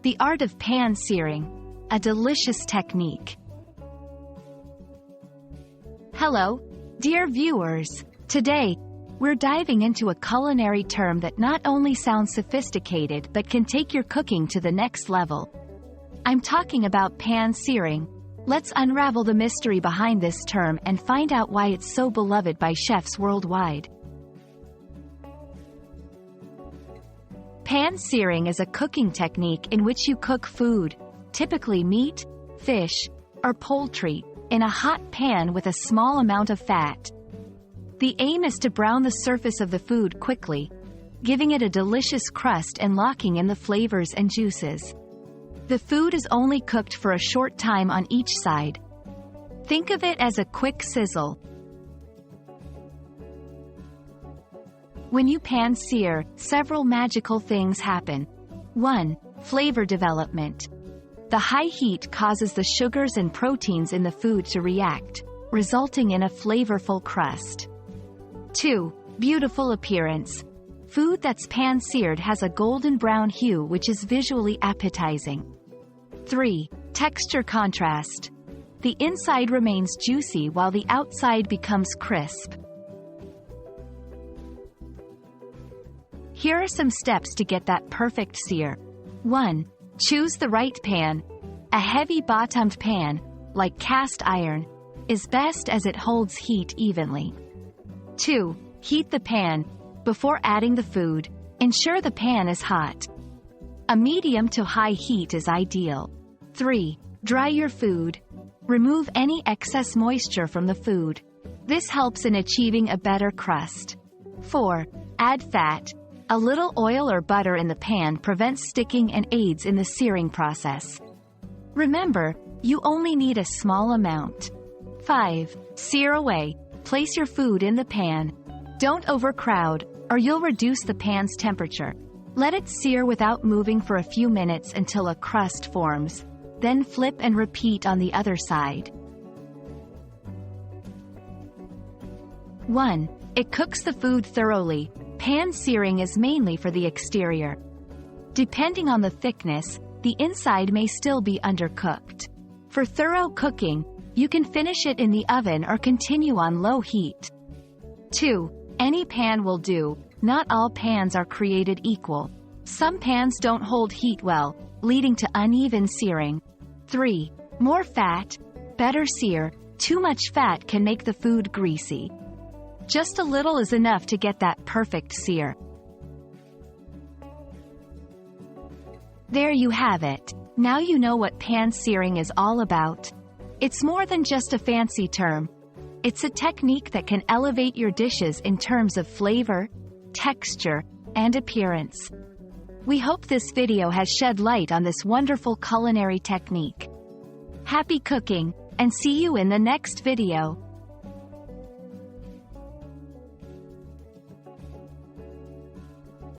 The art of pan-searing, a delicious technique. Hello, dear viewers. Today, we're diving into a culinary term that not only sounds sophisticated but can take your cooking to the next level. I'm talking about pan-searing. Let's unravel the mystery behind this term and find out why it's so beloved by chefs worldwide. Pan-searing is a cooking technique in which you cook food, typically meat, fish, or poultry, in a hot pan with a small amount of fat. The aim is to brown the surface of the food quickly, giving it a delicious crust and locking in the flavors and juices. The food is only cooked for a short time on each side. Think of it as a quick sizzle. When you pan-sear, several magical things happen. 1. Flavor development. The high heat causes the sugars and proteins in the food to react, resulting in a flavorful crust. 2. Beautiful appearance. Food that's pan-seared has a golden brown hue which is visually appetizing. 3. Texture contrast. The inside remains juicy while the outside becomes crisp. Here are some steps to get that perfect sear. 1. Choose the right pan. A heavy-bottomed pan, like cast iron, is best as it holds heat evenly. 2. Heat the pan. Before adding the food, ensure the pan is hot. A medium to high heat is ideal. 3. Dry your food. Remove any excess moisture from the food. This helps in achieving a better crust. 4. Add fat. A little oil or butter in the pan prevents sticking and aids in the searing process. Remember, you only need a small amount. 5. Sear away. Place your food in the pan. Don't overcrowd, or you'll reduce the pan's temperature. Let it sear without moving for a few minutes until a crust forms. Then flip and repeat on the other side. 1. It cooks the food thoroughly. Pan-searing is mainly for the exterior. Depending on the thickness, the inside may still be undercooked. For thorough cooking, you can finish it in the oven or continue on low heat. 2. Any pan will do. Not all pans are created equal. Some pans don't hold heat well, leading to uneven searing. 3. More fat, better sear. Too much fat can make the food greasy. Just a little is enough to get that perfect sear. There you have it. Now you know what pan-searing is all about. It's more than just a fancy term. It's a technique that can elevate your dishes in terms of flavor, texture, and appearance. We hope this video has shed light on this wonderful culinary technique. Happy cooking, and see you in the next video.